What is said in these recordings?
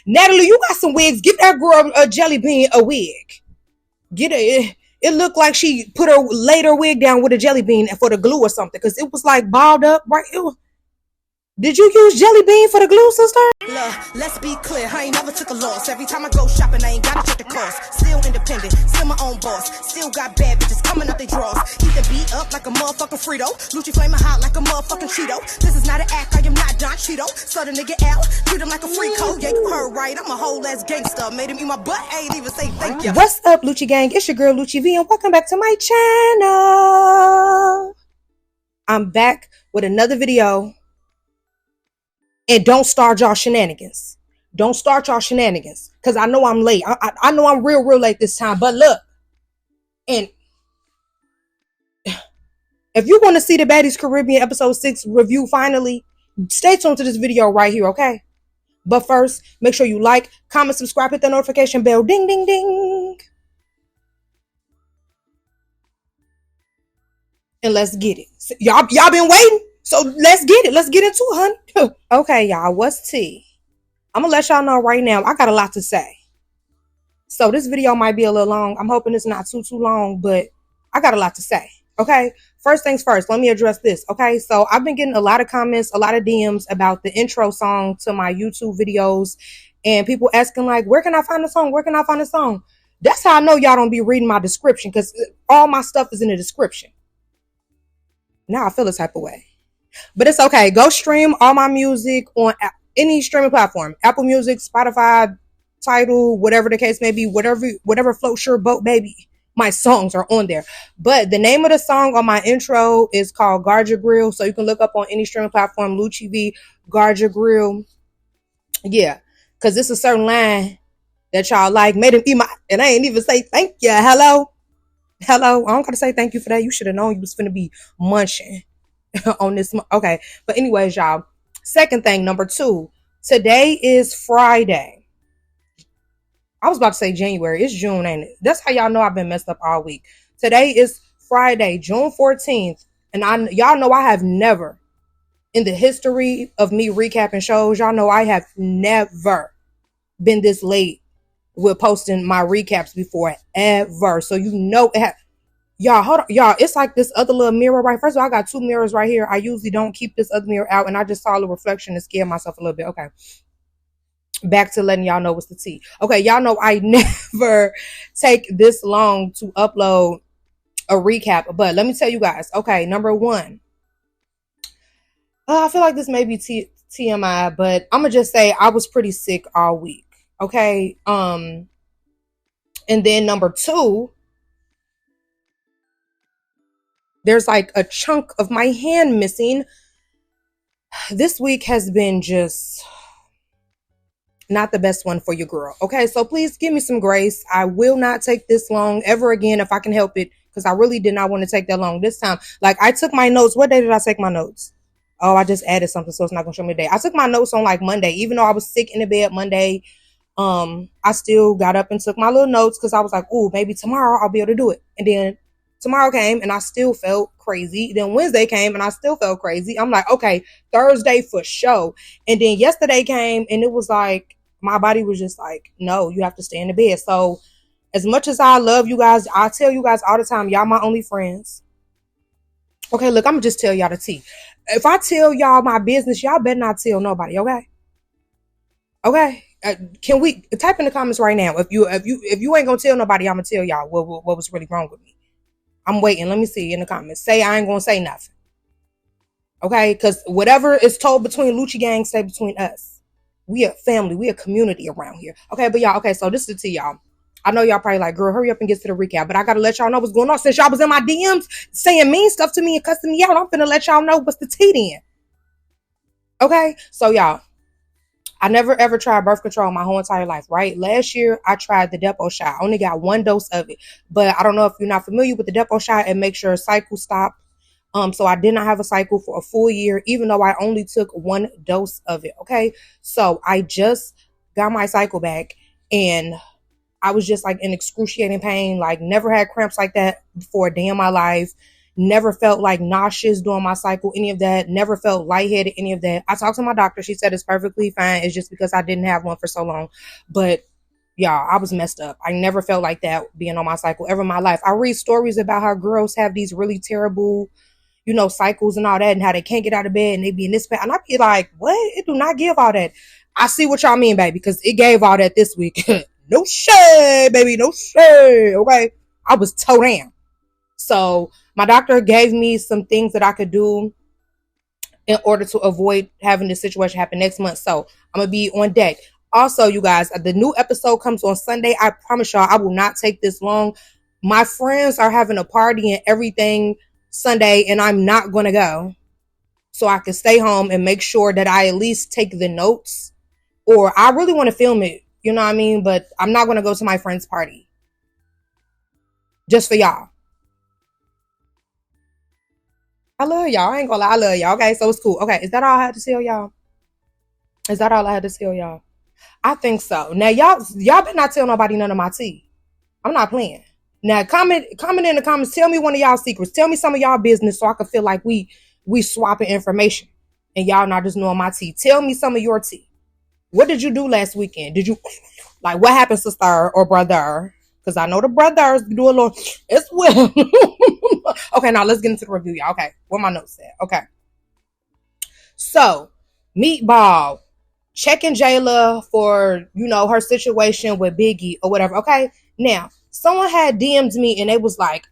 Natalie, you got some wigs. Get that girl a jelly bean a wig. Get it looked like she put her laid her wig down with a jelly bean for the glue or something, because it was like balled up, right? Did you use jelly bean for the glue, sister? Look, let's be clear, I ain't never took a loss. Every time I go shopping, I ain't gotta check the cost. Still independent, still my own boss. Still got bad bitches coming up they draws. Eat the beat up like a motherfucking Frito. Lucci flaming hot like a motherfucking Cheeto. This is not an act, I am not Don Cheeto. So the nigga out, treat him like a free code. Yeah, you heard right, I'm a whole ass gangster. Made him eat my butt, I ain't even say thank you. What's up, Lucci gang? It's your girl Lucci V, and welcome back to my channel. I'm back with another video. And don't start y'all shenanigans. Don't start y'all shenanigans. Because I know I'm late. I know I'm real late this time. But look. And if you want to see the Baddies Caribbean episode 6 review finally, stay tuned to this video right here, okay? But first, make sure you like, comment, subscribe, hit the notification bell. Ding, ding, ding. And let's get it. Y'all been waiting? So let's get it. Let's get into it, honey. Okay, y'all. What's tea? I'm going to let y'all know right now. I got a lot to say. So this video might be a little long. I'm hoping it's not too long, but I got a lot to say. Okay. First things first, let me address this. Okay. So I've been getting a lot of comments, a lot of DMs about the intro song to my YouTube videos, and people asking like, where can I find the song? Where can I find the song? That's how I know y'all don't be reading my description, because all my stuff is in the description. Now I feel a type of way. But it's okay. Go stream all my music on any streaming platform. Apple Music, Spotify, Tidal, whatever the case may be. Whatever floats your boat, baby. My songs are on there. But the name of the song on my intro is called Guard Your Grill. So you can look up on any streaming platform, Lucci V, Guard Your Grill. Yeah. Because it's a certain line that y'all like. Made him eat my... And I ain't even say thank you. Hello? I don't gotta say thank you for that. You should have known you was finna be munching on this. Okay, but anyways, y'all, second thing, number 2, today is Friday. I was about to say January. It's June, ain't it? That's how y'all know I've been messed up all week. Today is Friday, June 14th, and y'all know I have never, in the history of me recapping shows, y'all know I have never been this late with posting my recaps before, ever. So you know it. Y'all, hold on. Y'all, it's like this other little mirror, right? First of all, I got 2 mirrors right here. I usually don't keep this other mirror out, and I just saw a reflection and scared myself a little bit. Okay. Back to letting y'all know what's the tea. Okay, y'all know I never take this long to upload a recap, but let me tell you guys. Okay, number 1. I feel like this may be TMI, but I'm gonna just say I was pretty sick all week. Okay. And then number 2, there's like a chunk of my hand missing. This week has been just not the best one for your girl. Okay, so please give me some grace. I will not take this long ever again if I can help it, because I really did not want to take that long this time. Like, I took my notes. What day did I take my notes? Oh, I just added something, so it's not gonna show me the day. I took my notes on like Monday, even though I was sick in the bed Monday. I still got up and took my little notes, because I was like, oh, maybe tomorrow I'll be able to do it. And then tomorrow came and I still felt crazy. Then Wednesday came and I still felt crazy. I'm like, okay, Thursday for sure. And then yesterday came and it was like, my body was just like, no, you have to stay in the bed. So as much as I love you guys, I tell you guys all the time, y'all my only friends. Okay, look, I'm gonna just tell y'all the tea. If I tell y'all my business, y'all better not tell nobody, okay? Okay? Can we type in the comments right now? If you ain't gonna tell nobody, I'm gonna tell y'all what was really wrong with me. I'm waiting. Let me see in the comments. Say I ain't gonna say nothing. Okay? Because whatever is told between Lucci gang, stay between us. We a family. We a community around here. Okay, but y'all, okay, so this is the tea, y'all. I know y'all probably like, girl, hurry up and get to the recap. But I gotta let y'all know what's going on. Since y'all was in my DMs saying mean stuff to me and cussing me out, I'm finna let y'all know what's the tea then. Okay? So y'all, I never ever tried birth control my whole entire life, right? Last year, I tried the depot shot. I only got 1 dose of it. But I don't know if you're not familiar with the depot shot, and make sure a cycle stop. So I did not have a cycle for a full year, even though I only took 1 dose of it, okay? So I just got my cycle back, and I was just like in excruciating pain, like never had cramps like that before a day in my life. Never felt like nauseous during my cycle, any of that. Never felt lightheaded, any of that. I talked to my doctor. She said it's perfectly fine. It's just because I didn't have one for so long. But y'all, I was messed up. I never felt like that being on my cycle ever in my life. I read stories about how girls have these really terrible, cycles and all that, and how they can't get out of bed and they be in this pain. And I be like, what? It do not give all that. I see what y'all mean, baby, because it gave all that this week. No shade, baby, no shade. Okay. I was toe down. So my doctor gave me some things that I could do in order to avoid having this situation happen next month. So I'm going to be on deck. Also, you guys, the new episode comes on Sunday. I promise y'all, I will not take this long. My friends are having a party and everything Sunday, and I'm not going to go. So I can stay home and make sure that I at least take the notes. Or I really want to film it, you know what I mean? But I'm not going to go to my friend's party. Just for y'all. I love y'all. I ain't gonna lie. I love y'all. Okay, so it's cool. Okay, is that all I had to tell y'all? Is that all I had to tell y'all? I think so. Now, y'all better not tell nobody none of my tea. I'm not playing. Now, comment in the comments. Tell me one of y'all secrets. Tell me some of y'all business so I can feel like we swapping information and y'all not just knowing my tea. Tell me some of your tea. What did you do last weekend? Did you, like, what happened, sister or brother? Because I know the brothers do a little as well. Okay, now let's get into the review, y'all. Okay, what my notes said. Okay. So, Meatball checking Jayla for, her situation with Biggie or whatever. Okay. Now, someone had DM'd me and they was like,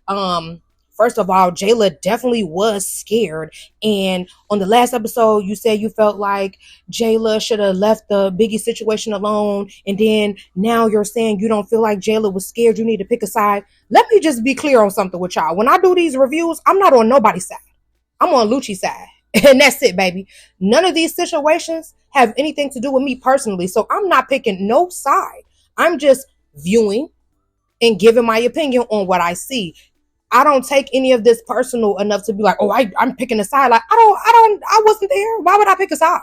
first of all, Jayla definitely was scared. And on the last episode, you said you felt like Jayla should have left the Biggie situation alone. And then now you're saying you don't feel like Jayla was scared. You need to pick a side. Let me just be clear on something with y'all. When I do these reviews, I'm not on nobody's side. I'm on Lucci's side. And that's it, baby. None of these situations have anything to do with me personally. So I'm not picking no side. I'm just viewing and giving my opinion on what I see. I don't take any of this personal enough to be like, oh, I'm picking a side. Like, I wasn't there. Why would I pick a side?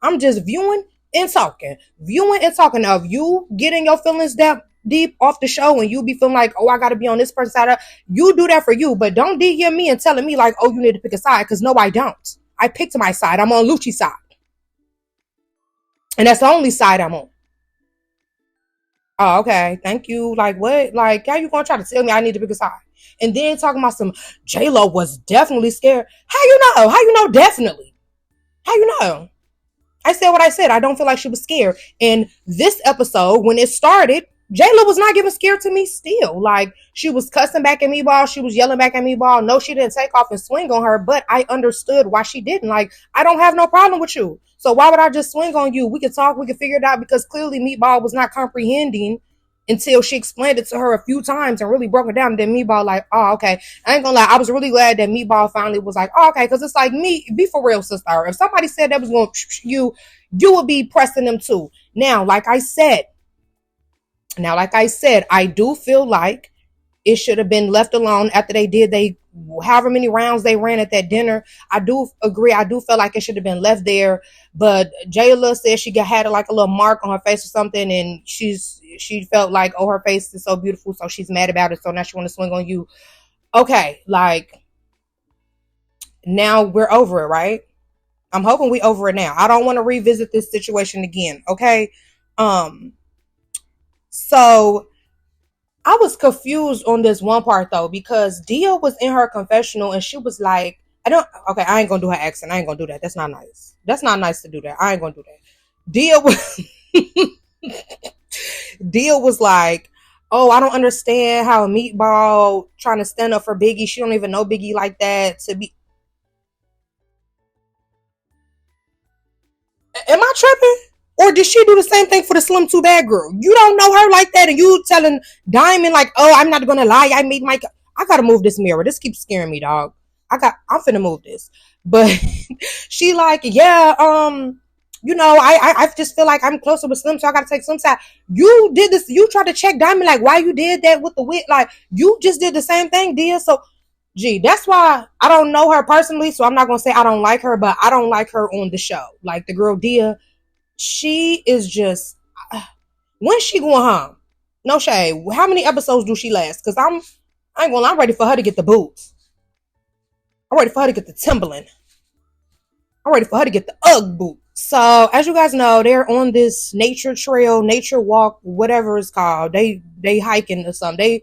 I'm just viewing and talking. Viewing and talking. Now, if you getting your feelings that deep off the show and you be feeling like, oh, I got to be on this person's side, you do that for you. But don't DM me and telling me like, oh, you need to pick a side. Because no, I don't. I picked my side. I'm on Lucci's side. And that's the only side I'm on. Oh, okay. Thank you. Like, what? Like, how you going to try to tell me I need to pick a side? And then talking about some J-Lo was definitely scared. How you know? How you know definitely? How you know? I said what I said. I don't feel like she was scared. And this episode, when it started, J-Lo was not giving scared to me still. Like, she was cussing back at me, ball. She was yelling back at me, ball. No, she didn't take off and swing on her, but I understood why she didn't. Like, I don't have no problem with you. So why would I just swing on you? We could talk. We could figure it out, because clearly Meatball was not comprehending until she explained it to her a few times and really broke it down. And then Meatball like, oh, okay. I ain't gonna lie. I was really glad that Meatball finally was like, oh, okay. Because it's like, me, be for real, sister. If somebody said that was going to you would be pressing them too. Now, like I said, I do feel like it should have been left alone after they however many rounds they ran at that dinner. I do agree. I do feel like it should have been left there. But Jayla said she had like a little mark on her face or something, and she felt like, oh, her face is so beautiful, so she's mad about it. So now she want to swing on you. Okay, like, now we're over it, right? I'm hoping we over it now. I don't want to revisit this situation again. Okay. So I was confused on this one part though, because Dia was in her confessional and she was like, I ain't gonna do her accent. I ain't gonna do that. That's not nice. That's not nice to do that. I ain't gonna do that. Dia was like, oh, I don't understand how Meatball trying to stand up for Biggie. She don't even know Biggie like that to be. Am I tripping? Or did she do the same thing for the Slim Too Bad girl? You don't know her like that, and you telling Diamond like, oh, I'm not gonna lie, I gotta move this mirror. This keeps scaring me, dog. I'm finna move this. But she like, yeah, I just feel like I'm closer with Slim, so I gotta take Slim side. You did this, you tried to check Diamond like why you did that with the wit, like you just did the same thing, dear. So that's why I don't know her personally, so I'm not gonna say I don't like her, but I don't like her on the show. Like the girl Dia, she is just, when's she going home? No shade. How many episodes do she last? Because I ain't gonna lie, I'm ready for her to get the boots. I'm ready for her to get the Timberland. I'm ready for her to get the Ugg boot. So as you guys know, they're on this nature trail, nature walk, whatever it's called. They hiking or something.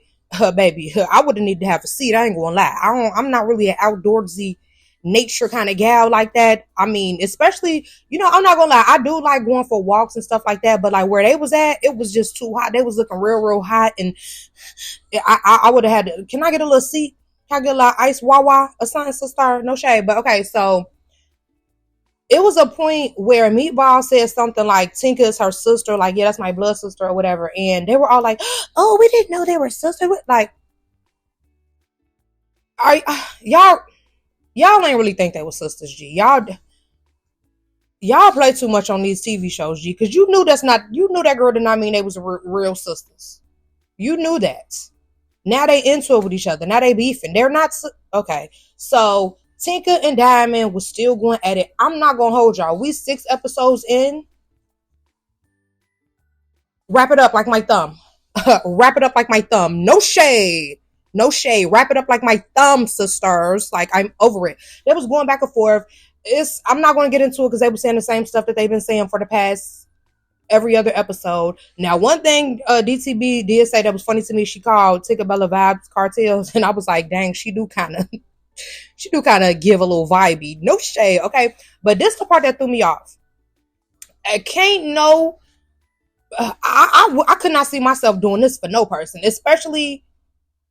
Baby, I would have need to have a seat. I ain't gonna lie. I'm not really an outdoorsy nature kind of gal like that. I mean, especially, I'm not gonna lie. I do like going for walks and stuff like that. But like where they was at, it was just too hot. They was looking real hot, and I would have had to. Can I get a little seat? Can I get a little ice wawa or something, sister? No shade, but okay. So it was a point where Meatball said something like Tinka is her sister, like, yeah, that's my blood sister or whatever. And they were all like, oh, we didn't know they were sisters. Like, y'all ain't really think they were sisters, G. Y'all play too much on these TV shows, G, because you knew that girl did not mean they was real sisters. You knew that. Now they into it with each other. Now they beefing. They're not, okay. So Tinka and Diamond was still going at it. I'm not gonna hold y'all. We 6 episodes in. Wrap it up like my thumb. Wrap it up like my thumb. No shade. No shade. Wrap it up like my thumb, sisters. Like, I'm over it. They was going back and forth. I'm not gonna get into it because they were saying the same stuff that they've been saying for the past every other episode. Now, one thing DTB did say that was funny to me, she called Tinkerbella vibes cartels, and I was like, dang, she do kind of give a little vibey. No shade, okay? But this is the part that threw me off. I can't know. I could not see myself doing this for no person, especially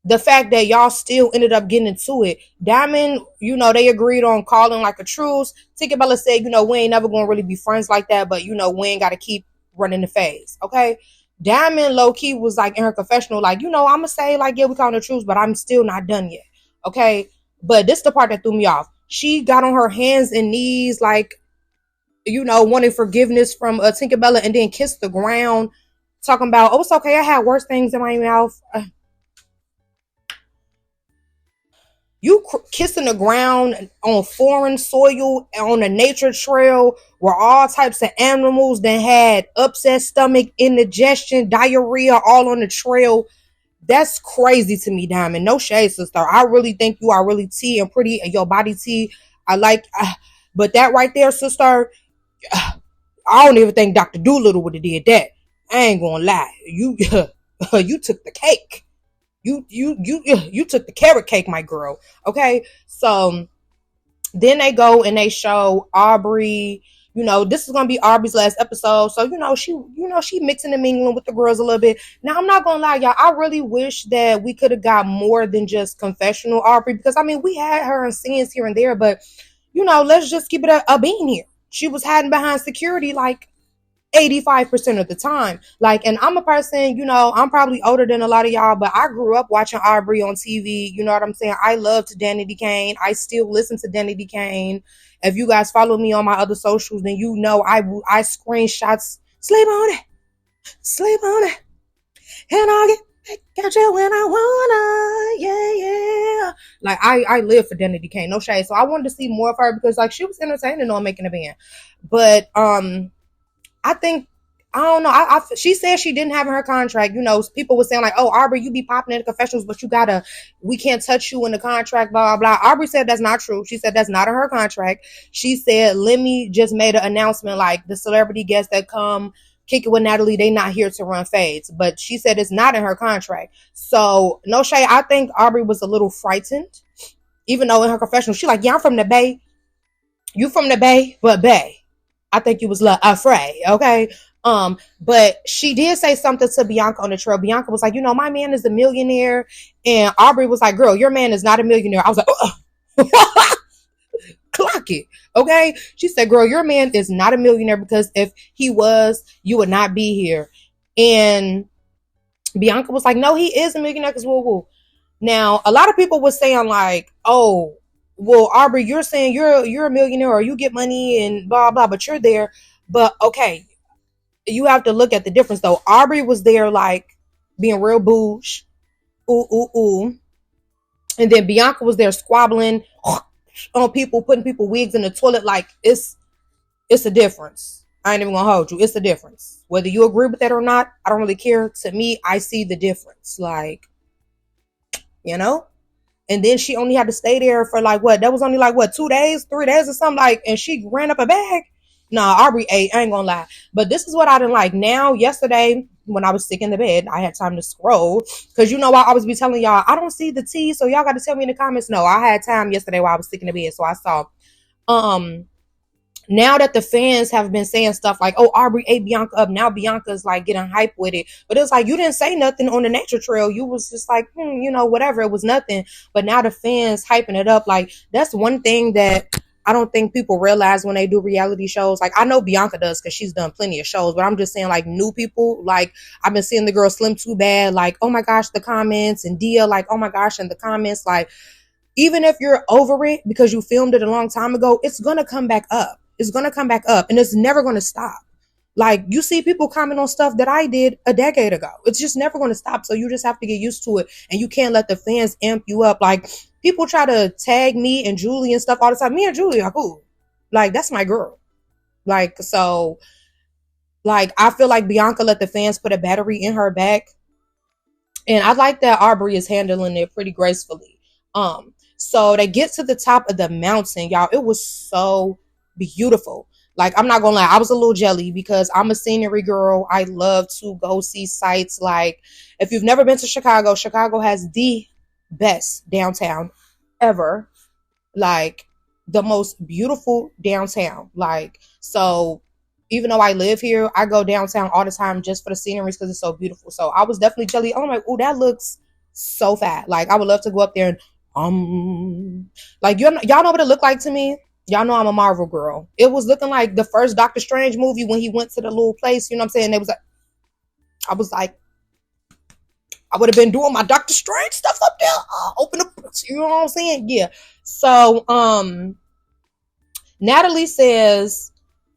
the fact that y'all still ended up getting into it. Diamond, they agreed on calling like a truce. Tinkerbella said, we ain't never gonna really be friends like that, but we ain't gotta keep running the phase, okay? Diamond low-key was like in her confessional, like, I'm gonna say like, yeah, we calling a truce, but I'm still not done yet, okay? But this is the part that threw me off. She got on her hands and knees, like, wanting forgiveness from Tinkerbella, and then kissed the ground, talking about, oh, it's okay, I had worse things in my mouth. You kissing the ground on foreign soil on a nature trail where all types of animals that had upset stomach, indigestion, diarrhea, all on the trail. That's crazy to me, Diamond. No shade, sister. I really think you are really tea and pretty, and your body tea. I like, but that right there, sister, I don't even think Dr. Doolittle would have did that. I ain't gonna lie. You took the cake. You took the carrot cake, my girl. Okay, so then they go and they show Aubrey. This is gonna be Aubrey's last episode, so she mixing and mingling with the girls a little bit. Now, I'm not gonna lie, y'all. I really wish that we could have got more than just confessional Aubrey, because I mean we had her in scenes here and there, but let's just keep it a bean here. She was hiding behind security like 85% of the time. Like, and I'm a person, I'm probably older than a lot of y'all, but I grew up watching Aubrey on TV. You know what I'm saying? I loved Danny DeCane. I still listen to Danny DeCane. If you guys follow me on my other socials, then I screenshots, sleep on it, and I'll get you when I wanna, yeah. Like, I live for Danny DeCane, no shade. So I wanted to see more of her because, like, she was entertaining on Making a Band. But, I think, I don't know. She said she didn't have in her contract. People were saying like, oh, Aubrey, you be popping in the confessionals, but we can't touch you in the contract, blah, blah, blah. Aubrey said that's not true. She said that's not in her contract. She said Lemmy just made an announcement like the celebrity guests that come kick it with Natalie, they not here to run fades. But she said it's not in her contract. So, no shade. I think Aubrey was a little frightened, even though in her confessional, she like, yeah, I'm from the Bay. You from the Bay, but Bay. I think you was afraid, okay? But she did say something to Bianca on the trail. Bianca was like, my man is a millionaire. And Aubrey was like, girl, your man is not a millionaire. I was like, clock it, okay? She said, girl, your man is not a millionaire, because if he was, you would not be here. And Bianca was like, no, he is a millionaire, because woo. Now, a lot of people were saying like, oh, well, Aubrey, you're saying you're a millionaire or you get money and blah, blah, but you're there. But okay, you have to look at the difference though. Aubrey was there like being real bouge. Ooh. And then Bianca was there squabbling on people, putting people wigs in the toilet. Like, it's a difference. I ain't even gonna hold you. It's a difference. Whether you agree with that or not, I don't really care. To me, I see the difference. Like, And then she only had to stay there for like what? That was only like what, 2 days, 3 days or something like, and she ran up a bag. Nah, Aubrey ate. I ain't gonna lie. But this is what I didn't like. Now, yesterday when I was sick in the bed, I had time to scroll because you know I always be telling y'all I don't see the tea, so y'all got to tell me in the comments. No, I had time yesterday while I was sick in the bed, so I saw. Um, Now that the fans have been saying stuff like, oh, Aubrey ate Bianca up, now Bianca's like getting hype with it. But it's like, you didn't say nothing on the nature trail. You was just like, whatever. It was nothing. But now the fans hyping it up. Like, that's one thing that I don't think people realize when they do reality shows. Like, I know Bianca does because she's done plenty of shows, but I'm just saying, like, new people, like, I've been seeing the girl Slim Too Bad, like, oh my gosh, the comments, and Dia, like, oh my gosh, in the comments, like, even if you're over it because you filmed it a long time ago, it's going to come back up. It's going to come back up and it's never going to stop. Like, you see people comment on stuff that I did a decade ago. It's just never going to stop. So you just have to get used to it. And you can't let the fans amp you up. Like, people try to tag me and Julie and stuff all the time. Me and Julie are cool. Like, that's my girl. Like, so, like, I feel like Bianca let the fans put a battery in her back. And I like that Aubrey is handling it pretty gracefully. So they get to the top of the mountain, y'all. It was so beautiful. Like, I'm not gonna lie, I was a little jelly because I'm a scenery girl. I love to go see sights. Like, if you've never been to Chicago, Chicago has the best downtown ever. Like, the most beautiful downtown. Like, so even though I live here, I go downtown all the time just for the scenery because it's so beautiful. So I was definitely jelly. Oh my, oh, that looks so fat. Like, I would love to go up there and like, y'all know what it looked like to me. Y'all know I'm a Marvel girl. It was looking like the first Doctor Strange movie when he went to the little place. You know what I'm saying? It was like, I was like, I would have been doing my Doctor Strange stuff up there. Open up, you know what I'm saying? Yeah. So, Natalie says,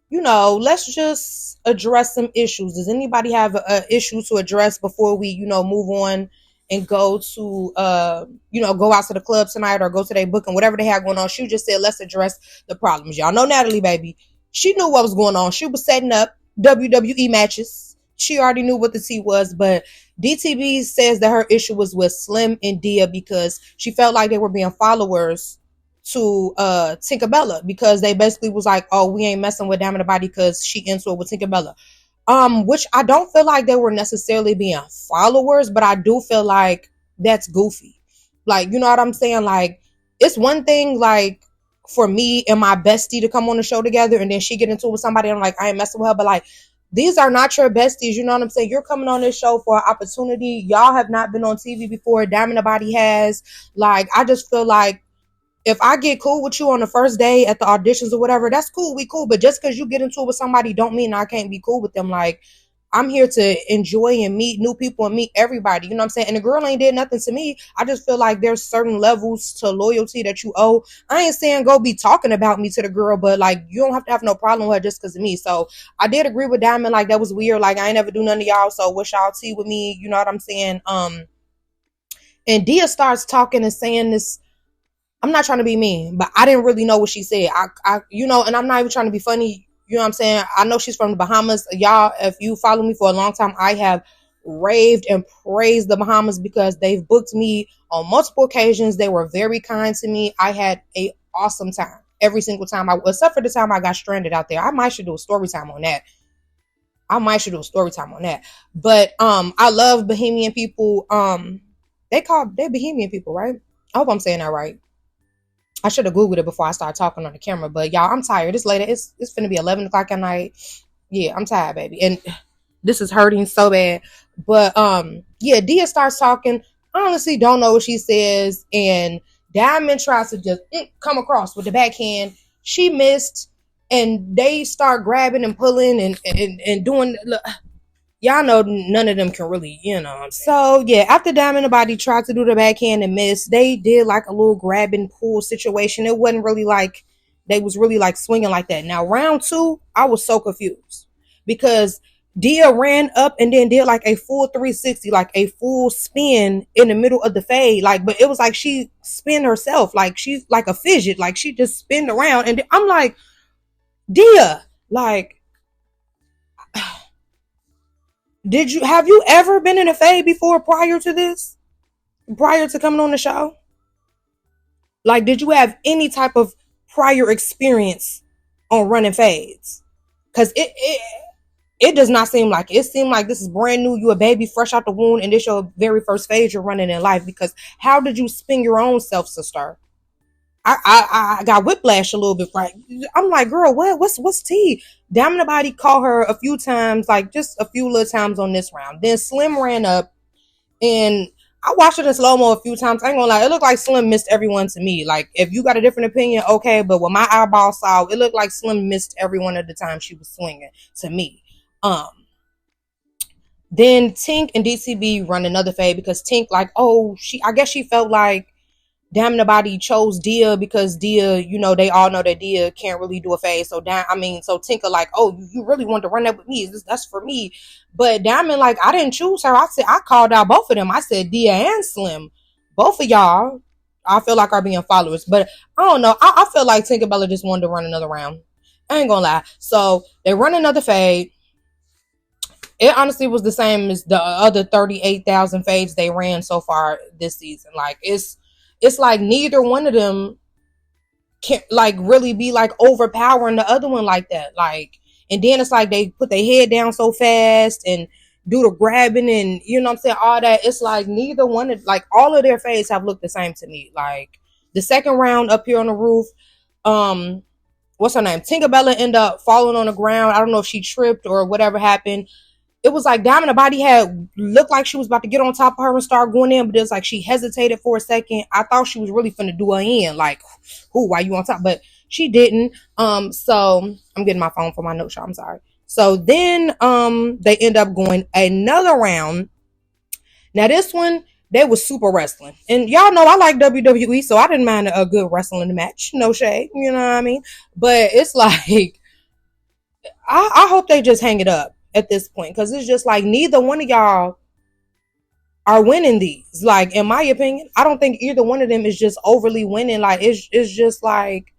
let's just address some issues. Does anybody have an issue to address before we, move on and go to, go out to the club tonight or go to their book and whatever they had going on? She just said, let's address the problems. Y'all know Natalie, baby. She knew what was going on. She was setting up WWE matches. She already knew what the tea was, but DTB says that her issue was with Slim and Dia because she felt like they were being followers to Tinkerbella because they basically was like, oh, we ain't messing with Diamond the Body because she into it with Tinkerbella. Which I don't feel like they were necessarily being followers, but I do feel like that's goofy. Like, you know what I'm saying? Like, it's one thing, like, for me and my bestie to come on the show together and then she get into it with somebody and I'm like, I ain't messing with her, but like, these are not your besties, you know what I'm saying? You're coming on this show for an opportunity. Y'all have not been on TV before. Diamond the Body has. Like, I just feel like if I get cool with you on the first day at the auditions or whatever, that's cool. We cool. But just because you get into it with somebody don't mean I can't be cool with them. Like, I'm here to enjoy and meet new people and meet everybody. You know what I'm saying? And the girl ain't did nothing to me. I just feel like there's certain levels to loyalty that you owe. I ain't saying go be talking about me to the girl, but like, you don't have to have no problem with her just because of me. So I did agree with Diamond. Like, that was weird. Like, I ain't never do none of y'all. So what's y'all tea with me? You know what I'm saying? And Dia starts talking and saying this. I'm not trying to be mean, but I didn't really know what she said. And I'm not even trying to be funny. You know what I'm saying? I know she's from the Bahamas. Y'all, if you follow me for a long time, I have raved and praised the Bahamas because they've booked me on multiple occasions. They were very kind to me. I had a awesome time every single time, except for the time I got stranded out there. I might should do a story time on that. But I love Bahamian people. They're Bahamian people, right? I hope I'm saying that right. I should have Googled it before I started talking on the camera. But y'all, I'm tired. It's later. It's finna be 11 o'clock at night. Yeah, I'm tired, baby. And this is hurting so bad. But yeah, Dia starts talking. I honestly don't know what she says. And Diamond tries to just come across with the backhand. She missed. And they start grabbing and pulling and doing. Look, y'all know none of them can really, So, yeah, after Diamond the Body tried to do the backhand and miss, they did like a little grab and pull situation. It wasn't really like they was really like swinging like that. Now, round 2, I was so confused because Dia ran up and then did like a full 360, like a full spin in the middle of the fade. Like, but it was like she spun herself, like she's like a fidget, like she just spinned around. And I'm like, Dia, like, have you ever been in a fade before prior to this? Prior to coming on the show? Like, did you have any type of prior experience on running fades? Because it does not seem like it. It seemed like this is brand new. You a baby fresh out the womb, and this your very first phase you're running in life. Because how did you spin your own self, sister? I got whiplash a little bit. Right, I'm like, girl, what's tea? Damn, nobody called her a few times, like just a few little times on this round. Then Slim ran up, and I watched it in slow mo a few times. I ain't gonna lie, it looked like Slim missed everyone to me. Like, if you got a different opinion, okay, but when my eyeball saw, it looked like Slim missed every one of the time she was swinging to me. Um, then Tink and DCB run another fade because Tink, like, oh, I guess she felt like damn nobody chose Dia because Dia, they all know that Dia can't really do a fade. So so Tinker like, oh, you really want to run that with me? That's for me. But Diamond, like, I didn't choose her. I called out both of them. I said Dia and Slim. Both of y'all, I feel like are being followers. But I don't know. I feel like Tinkerbella just wanted to run another round. I ain't gonna lie. So they run another fade. It honestly was the same as the other 38,000 fades they ran so far this season. Like, it's like neither one of them can like really be like overpowering the other one like that. Like, and then it's like they put their head down so fast and do the grabbing and what I'm saying, all that. It's like neither one of, like, all of their fades have looked the same to me. Like the second round up here on the roof, what's her name? Tinkerbella ended up falling on the ground. I don't know if she tripped or whatever happened. It was like Diamond, the body had looked like she was about to get on top of her and start going in, but it's like she hesitated for a second. I thought she was really finna do her in, like, who, why you on top? But she didn't. So I'm getting my phone for my note shot. I'm sorry. So then they end up going another round. Now this one, they was super wrestling. And y'all know I like WWE, so I didn't mind a good wrestling match. No shade, you know what I mean? But it's like I hope they just hang it up at this point, because it's just like neither one of y'all are winning these. Like, in my opinion, I don't think either one of them is just overly winning. Like, it's just like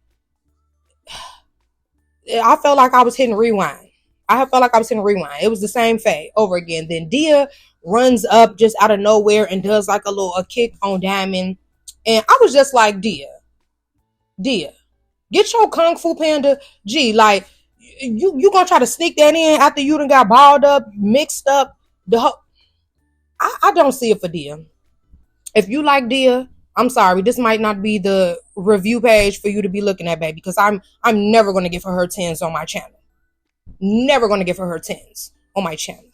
I felt like I was hitting rewind. It was the same fade over again. Then Dia runs up just out of nowhere and does like a kick on Diamond, and I was just like, Dia, get your Kung Fu Panda G. Like, you gonna try to sneak that in after you done got balled up, mixed up I don't see it for Dia. If you like Dia, I'm sorry, this might not be the review page for you to be looking at, baby, because I'm never gonna give her tens on my channel. Never gonna give her tens on my channel.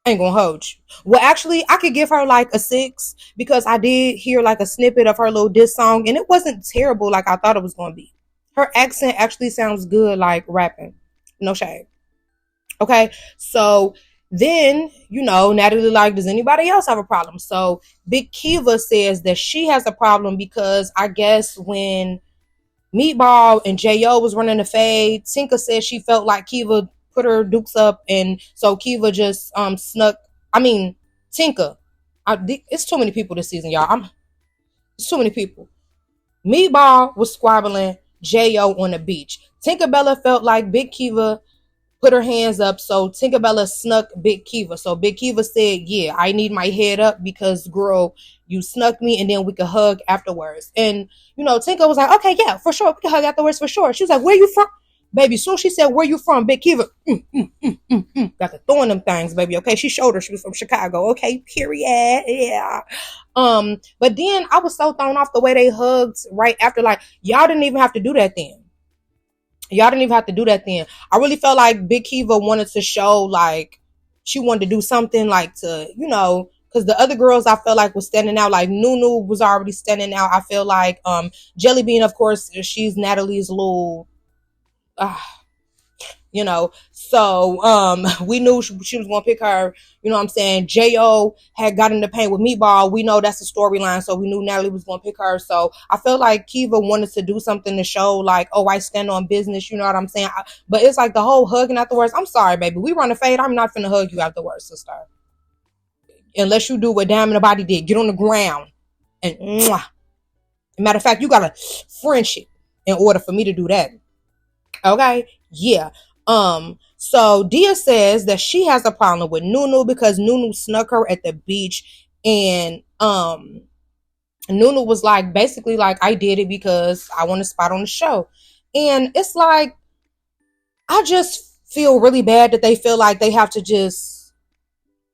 I ain't gonna hold you. Well, actually, I could give her like a 6 because I did hear like a snippet of her little diss song, and it wasn't terrible like I thought it was gonna be. Her accent actually sounds good, like rapping. No shade. Okay, so then, Natalie like, does anybody else have a problem? So Big Kiva says that she has a problem because I guess when Meatball and J.O. was running the fade, Tinka said she felt like Kiva put her dukes up, and so Kiva just snuck. I mean, Tinka. It's too many people this season, y'all. It's too many people. Meatball was squabbling J.O. on the beach. Tinkerbella felt like Big Kiva put her hands up, so Tinkerbella snuck Big Kiva. So Big Kiva said, yeah, I need my head up because, girl, you snuck me, and then we could hug afterwards. And, Tinker was like, okay, yeah, for sure, we can hug afterwards for sure. She was like, where you from? Baby, soon she said, where you from? Big Kiva, got to throwing them things, baby, okay? She showed her she was from Chicago, okay, period, yeah. But then I was so thrown off the way they hugged right after, like, y'all didn't even have to do that then. I really felt like Big Kiva wanted to show, like, she wanted to do something, like, to, because the other girls I felt like was standing out. Like, Nunu was already standing out. I feel like Jelly Bean, of course, she's Natalie's little, so we knew she was gonna pick her. You know what I'm saying? J.O. had got in the paint with Meatball. We know that's the storyline, so we knew Natalie was gonna pick her. So I felt like Kiva wanted to do something to show, like, oh, I stand on business. You know what I'm saying? But it's like the whole hugging afterwards. I'm sorry, baby. We run a fade. I'm not finna hug you afterwards, sister. Unless you do what Diamond the Body did. Get on the ground and mwah. Matter of fact, you gotta friendship in order for me to do that. Okay? Yeah. So Dia says that she has a problem with Nunu because Nunu snuck her at the beach, and Nunu was like, basically like, I did it because I want a spot on the show. And it's like, I just feel really bad that they feel like they have to just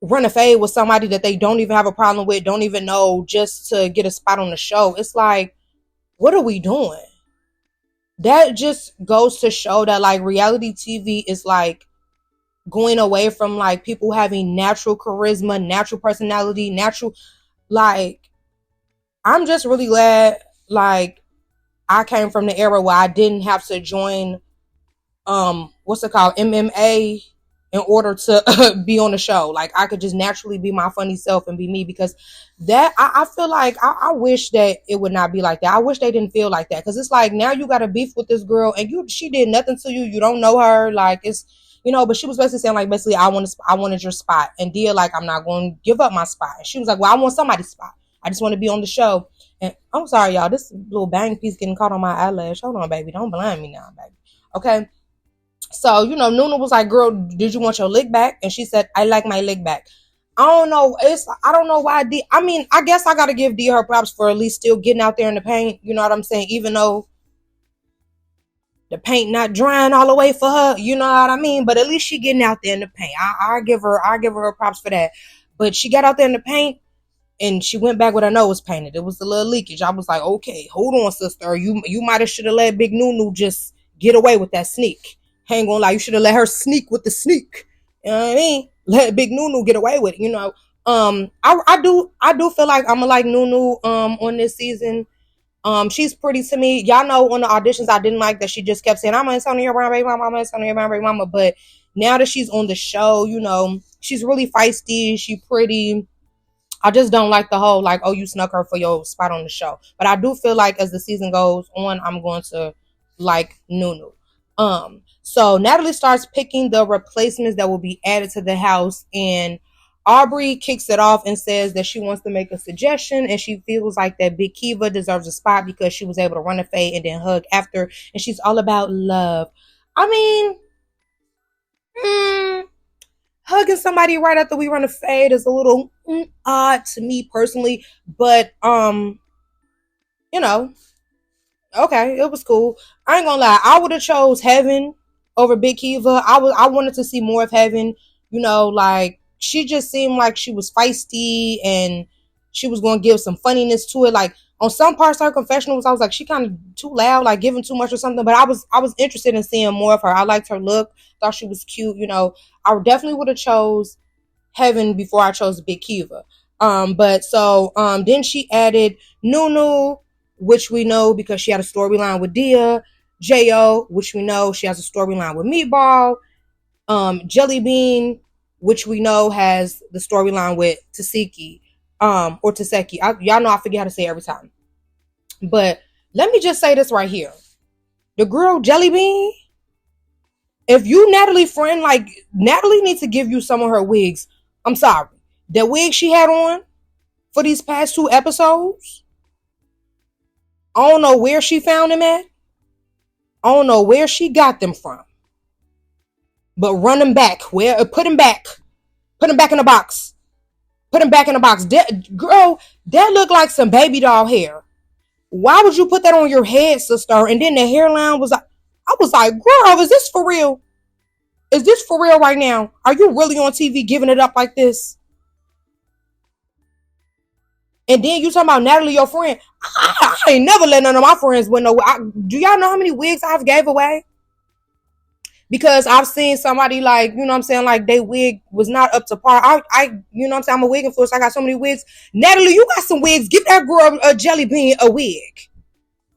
run a fade with somebody that they don't even have a problem with, don't even know, just to get a spot on the show. It's like, what are we doing? That just goes to show that like reality TV is like going away from like people having natural charisma, natural personality, natural, like, I'm just really glad like I came from the era where I didn't have to join what's it called, MMA, in order to be on the show. Like I could just naturally be my funny self and be me, because that I feel like I wish that it would not be like that. I wish they didn't feel like that, because it's like now you got a beef with this girl and she did nothing to you, you don't know her, like it's, you know. But she was basically saying like, basically I wanted your spot, and Dia like, I'm not going to give up my spot. And she was like, well, I want somebody's spot, I just want to be on the show. And I'm sorry y'all, this little bang piece getting caught on my eyelash. Hold on baby, don't blind me now baby. Okay. So, you know, Nuna was like, girl, did you want your lick back? And she said, I like my lick back. I don't know. I don't know why I mean, I guess I got to give Dia her props for at least still getting out there in the paint. You know what I'm saying? Even though the paint not drying all the way for her, you know what I mean? But at least she getting out there in the paint. I give her props for that. But she got out there in the paint and she went back with her nose painted. It was a little leakage. I was like, okay, hold on, sister. You might have should have let Big Nunu just get away with that sneak. Ain't gonna lie, you should have let her sneak with the sneak. You know what I mean? Let Big Nunu get away with it, you know. I do feel like I'm gonna like Nunu on this season. She's pretty to me. Y'all know on the auditions I didn't like that she just kept saying, I'm Antonio Brown baby mama, I'm Antonio Brown baby mama. But now that she's on the show, you know, she's really feisty, she pretty. I just don't like the whole like, oh, you snuck her for your spot on the show. But I do feel like as the season goes on, I'm going to like Nunu. So Natalie starts picking the replacements that will be added to the house, and Aubrey kicks it off and says that she wants to make a suggestion, and she feels like that Big Kiva deserves a spot because she was able to run a fade and then hug after, and she's all about love. I mean, hugging somebody right after we run a fade is a little odd to me personally, but you know, okay, it was cool. I ain't gonna lie, I would have chose Heaven over Big Kiva. I wanted to see more of Heaven. You know, like she just seemed like she was feisty and she was gonna give some funniness to it. Like on some parts of her confessionals, I was like, she kind of too loud, like giving too much or something. But I was interested in seeing more of her. I liked her look, thought she was cute. You know, I definitely would have chose Heaven before I chose Big Kiva. But so then she added Nunu, which we know because she had a storyline with Dia. Jo, which we know she has a storyline with Meatball. Jelly Bean, which we know has the storyline with Taseki, or Taseki. Y'all know I forget how to say it every time. But let me just say this right here. The girl Jelly Bean, if you Natalie friend, like Natalie needs to give you some of her wigs. I'm sorry. That wig she had on for these past 2 episodes, I don't know where she found them at. I don't know where she got them from. But run them back. Put them back. Put them back in the box. Put them back in the box. Girl, that looked like some baby doll hair. Why would you put that on your head, sister? And then the hairline was like, I was like, girl, is this for real? Is this for real right now? Are you really on TV giving it up like this? And then you talking about Natalie, your friend. I ain't never let none of my friends win no. Do y'all know how many wigs I've gave away? Because I've seen somebody like, you know what I'm saying, like they wig was not up to par. I you know what I'm saying, I'm a wig influencer. I got so many wigs. Natalie, you got some wigs. Get that girl a Jelly Bean a wig.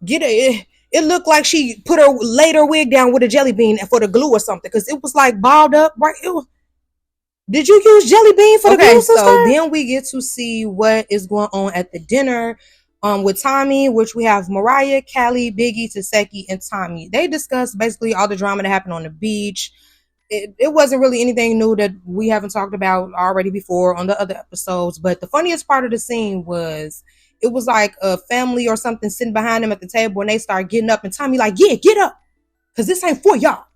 Get it. It looked like she put her laid her wig down with a Jelly Bean for the glue or something, because it was like balled up, right? Did you use Jelly Bean for the glue, sister? So then we get to see what is going on at the dinner with Tommy, which we have Mariah, Callie, Biggie, Taseki, and Tommy. They discuss basically all the drama that happened on the beach. It wasn't really anything new that we haven't talked about already before on the other episodes. But the funniest part of the scene was, it was like a family or something sitting behind them at the table, and they start getting up, and Tommy like, yeah, get up, because this ain't for y'all.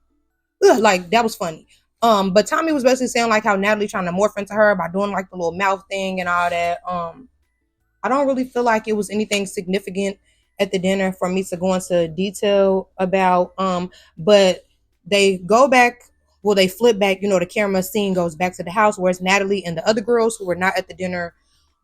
Ugh, like, that was funny. But Tommy was basically saying like how Natalie trying to morph into her by doing like the little mouth thing and all that. I don't really feel like it was anything significant at the dinner for me to go into detail about. But they go back, well, they flip back, the camera scene goes back to the house where it's Natalie and the other girls who were not at the dinner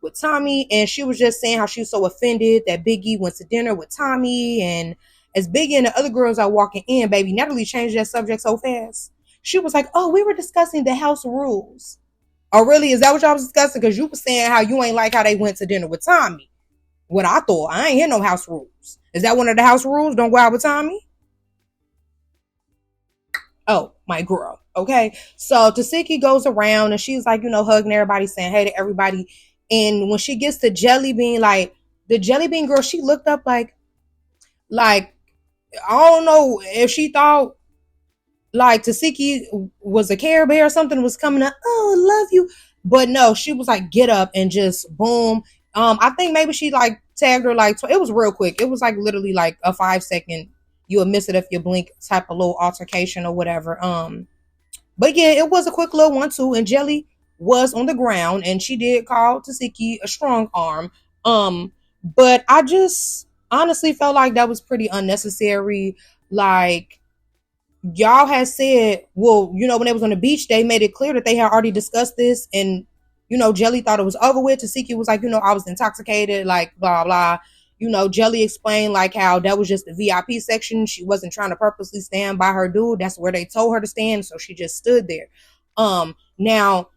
with Tommy. And she was just saying how she was so offended that Biggie went to dinner with Tommy. And as Biggie and the other girls are walking in, baby, Natalie changed that subject so fast. She was like, oh, we were discussing the house rules. Oh, really? Is that what y'all was discussing? Because you were saying how you ain't like how they went to dinner with Tommy. What I thought, I ain't hear no house rules. Is that one of the house rules? Don't go out with Tommy? Oh, my girl. Okay. So Tasiki goes around and she's like, hugging everybody, saying hey to everybody. And when she gets to Jelly Bean, like the Jelly Bean girl, she looked up like, I don't know if she thought like Tasiki was a Care Bear or something, was coming up, oh, love you. But no, she was like, get up and just boom. I think maybe she like tagged her like, it was real quick. It was like literally like a 5-second, you would miss it if you blink type of little altercation or whatever. But yeah, it was a quick little 1-2 and Jelly was on the ground and she did call Tasiki a strong arm. But I just honestly felt like that was pretty unnecessary. Like, y'all had said, well, when they was on the beach, they made it clear that they had already discussed this. And, Jelly thought it was over with. Tasiki was like, I was intoxicated, like, blah, blah. Jelly explained like how that was just the VIP section. She wasn't trying to purposely stand by her dude. That's where they told her to stand. So she just stood there. Now,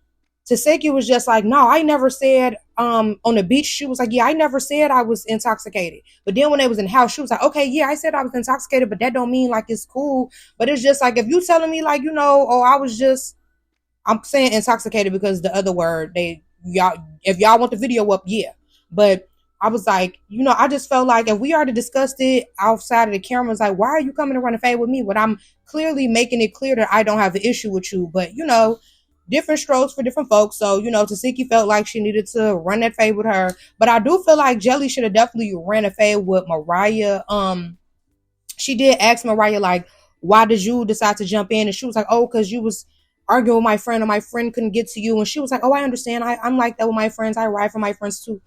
Taseki was just like, no, I never said on the beach. She was like, yeah, I never said I was intoxicated. But then when they was in the house, she was like, okay, yeah, I said I was intoxicated, but that don't mean like it's cool. But it's just like, if you telling me like, I'm saying intoxicated because the other word, if y'all want the video up, yeah. But I was like, I just felt like if we already discussed it outside of the cameras, like, why are you coming to run a fade with me? But I'm clearly making it clear that I don't have an issue with you. But, different strokes for different folks. So, Tasiki felt like she needed to run that fade with her. But I do feel like Jelly should have definitely ran a fade with Mariah. She did ask Mariah, like, why did you decide to jump in? And she was like, oh, because you was arguing with my friend and my friend couldn't get to you. And she was like, oh, I understand. I'm like that with my friends. I ride for my friends too.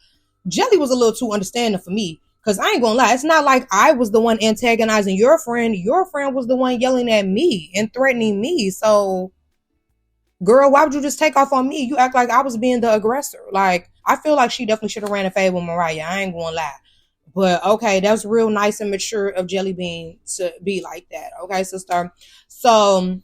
Jelly was a little too understanding for me. Because I ain't gonna lie, it's not like I was the one antagonizing your friend. Your friend was the one yelling at me and threatening me. So, girl, why would you just take off on me? You act like I was being the aggressor. Like, I feel like she definitely should have ran a fade with Mariah. I ain't gonna lie. But, okay, that was real nice and mature of Jelly Bean to be like that. Okay, sister. So,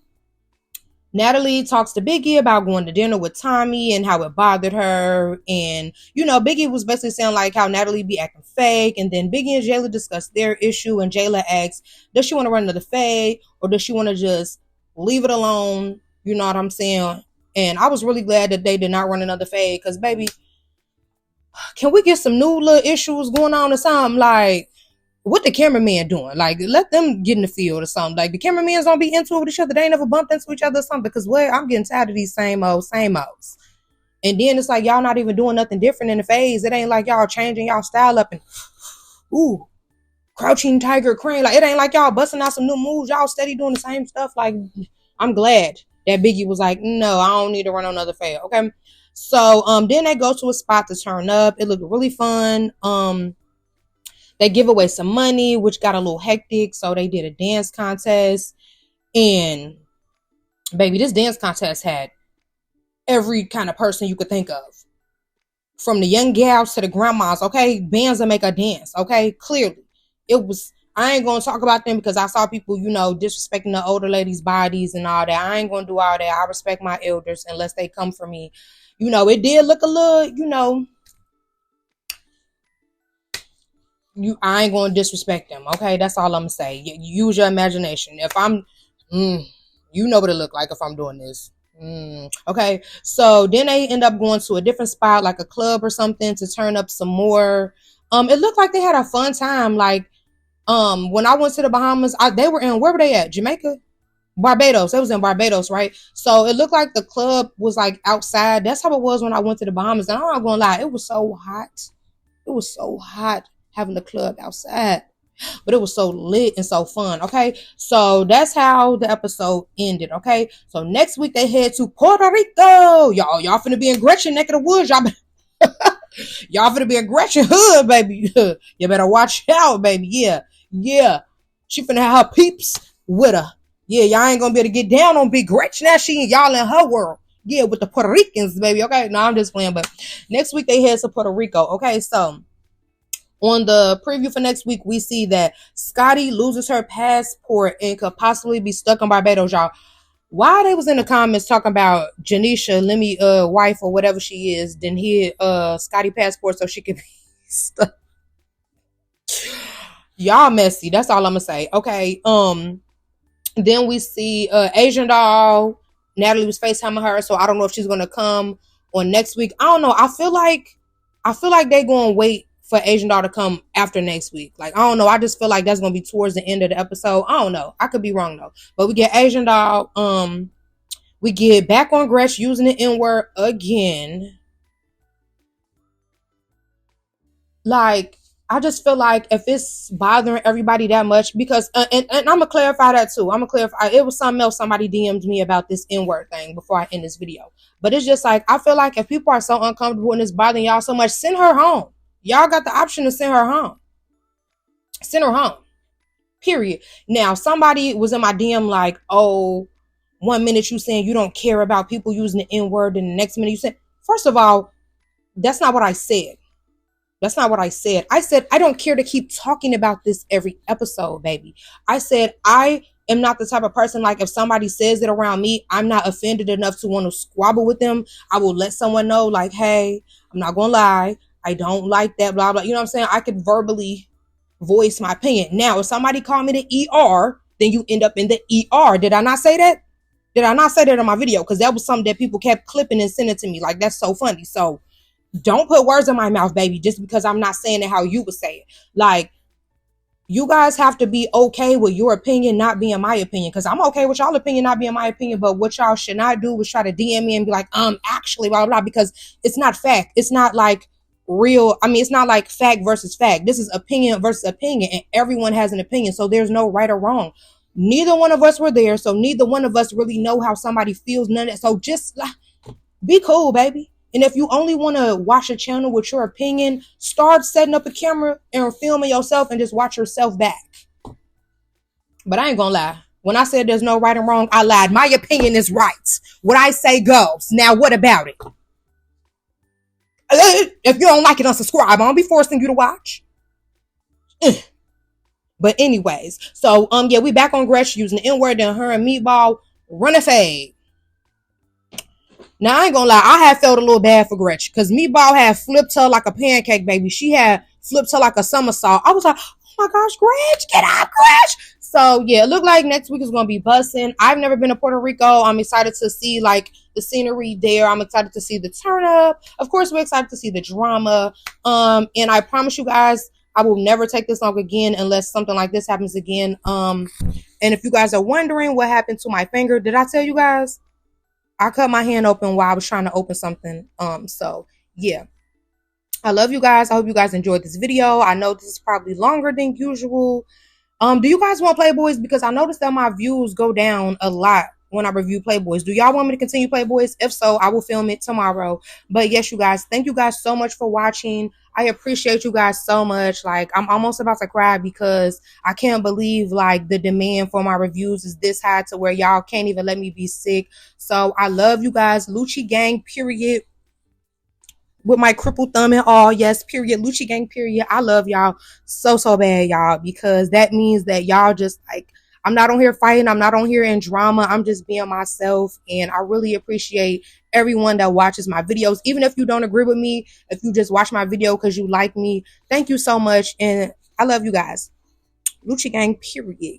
Natalie talks to Biggie about going to dinner with Tommy and how it bothered her. And, Biggie was basically saying like how Natalie be acting fake. And then Biggie and Jayla discussed their issue. And Jayla asks, does she want to run another fade? Or does she want to just leave it alone? You know what I'm saying? And I was really glad that they did not run another fade. Because, baby, can we get some new little issues going on or something? Like, what the cameraman doing? Like, let them get in the field or something. Like, the cameraman's gonna be into it with each other. They ain't never bumped into each other or something. Because I'm getting tired of these same olds. And then it's like y'all not even doing nothing different in the phase. It ain't like y'all changing y'all style up and crouching tiger crane. Like, it ain't like y'all busting out some new moves. Y'all steady doing the same stuff. Like, I'm glad that Biggie was like, no, I don't need to run another fade. Okay. So then they go to a spot to turn up. It looked really fun. They give away some money, which got a little hectic. So they did a dance contest. And, baby, this dance contest had every kind of person you could think of. From the young gals to the grandmas, okay? Bands that make a dance, okay? Clearly. It was, I ain't going to talk about them because I saw people, disrespecting the older ladies' bodies and all that. I ain't going to do all that. I respect my elders unless they come for me. It did look a little, I ain't gonna disrespect them, okay? That's all I'm gonna say. Use your imagination. If I'm, you know what it look like if I'm doing this. Okay, so then they end up going to a different spot, like a club or something, to turn up some more. It looked like they had a fun time. Like, when I went to the Bahamas, they were in, where were they at? Jamaica? Barbados. It was in Barbados, right? So it looked like the club was like outside. That's how it was when I went to the Bahamas. And I'm not gonna lie, it was so hot. It was so hot having the club outside, but it was so lit and so fun. Okay, so that's how the episode ended. Okay, so next week they head to Puerto Rico. Y'all finna be in Gretchen neck of the woods. Y'all Y'all finna be a Gretchen hood, baby. You better watch out, baby. Yeah. She finna have her peeps with her. Yeah, y'all ain't gonna be able to get down on Big Gretchen. Now she and y'all in her world. Yeah, with the Puerto Ricans, baby. Okay, no, I'm just playing. But next week they head to Puerto Rico. Okay, so on the preview for next week, we see that Scotty loses her passport and could possibly be stuck in Barbados, y'all. Why they was in the comments talking about Janisha, Lemmy wife or whatever she is, then hid Scotty passport so she could be stuck. Y'all messy. That's all I'm gonna say. Okay. Then we see Asian doll. Natalie was FaceTiming her, so I don't know if she's gonna come on next week. I don't know. I feel like they gonna wait for Asian doll to come after next week. Like, I don't know. I just feel like that's gonna be towards the end of the episode. I don't know. I could be wrong though. But we get Asian doll. We get back on Gresh using the N-word again. Like, I just feel like if it's bothering everybody that much, because and I'm gonna clarify that too. I'm gonna clarify. It was something else somebody DM'd me about this N-word thing before I end this video. But it's just like, I feel like if people are so uncomfortable and it's bothering y'all so much, send her home. Y'all got the option to send her home. Send her home. Period. Now, somebody was in my DM like, oh, 1 minute you saying you don't care about people using the N-word, and the next minute you said, first of all, that's not what I said. That's not what I said. I said, I don't care to keep talking about this every episode, baby. I said, I am not the type of person, like, if somebody says it around me, I'm not offended enough to want to squabble with them. I will let someone know, like, hey, I'm not going to lie. I don't like that, blah, blah. You know what I'm saying? I could verbally voice my opinion. Now, if somebody called me the ER, then you end up in the ER. Did I not say that? Did I not say that in my video? Because that was something that people kept clipping and sending to me. Like, that's so funny. So, don't put words in my mouth, baby, just because I'm not saying it how you would say it. Like, you guys have to be okay with your opinion not being my opinion, because I'm okay with y'all opinion not being my opinion, but what y'all should not do is try to DM me and be like, actually, blah, blah, blah, because it's not fact. It's not like real. I mean, it's not like fact versus fact. This is opinion versus opinion, and everyone has an opinion, so there's no right or wrong. Neither one of us were there, so neither one of us really know how somebody feels, none of that. So just be cool, baby. And if you only want to watch a channel with your opinion, start setting up a camera and filming yourself and just watch yourself back. But I ain't gonna lie. When I said there's no right and wrong, I lied. My opinion is right. What I say goes. Now, what about it? If you don't like it, unsubscribe. I don't be forcing you to watch. But anyways, so yeah, we back on Gresh using the N-word, then her and Meatball run a fade. Now, I ain't gonna lie, I had felt a little bad for Gretchen, because Meatball had flipped her like a pancake, baby. She had flipped her like a somersault. I was like, oh my gosh, Gretch, get out, Gretch. So, yeah, it looked like next week is going to be busting. I've never been to Puerto Rico. I'm excited to see, like, the scenery there. I'm excited to see the turnup. Of course, we're excited to see the drama. And I promise you guys, I will never take this long again unless something like this happens again. And if you guys are wondering what happened to my finger, did I tell you guys? I cut my hand open while I was trying to open something. So yeah. I love you guys. I hope you guys enjoyed this video. I know this is probably longer than usual. Do you guys want Playboys? Because I noticed that my views go down a lot when I review Playboys. Do y'all want me to continue Playboys? If so, I will film it tomorrow. But yes, you guys, thank you guys so much for watching. I appreciate you guys so much. Like, I'm almost about to cry because I can't believe, like, the demand for my reviews is this high to where y'all can't even let me be sick. So I love you guys. Lucci gang, period. With my crippled thumb and all. Yes, period. Lucci gang, period. I love y'all so bad, y'all, because that means that y'all just, like, I'm not on here fighting. I'm not on here in drama. I'm just being myself. And I really appreciate everyone that watches my videos. Even if you don't agree with me, if you just watch my video because you like me, thank you so much. And I love you guys. Lucci gang, period. Yeah.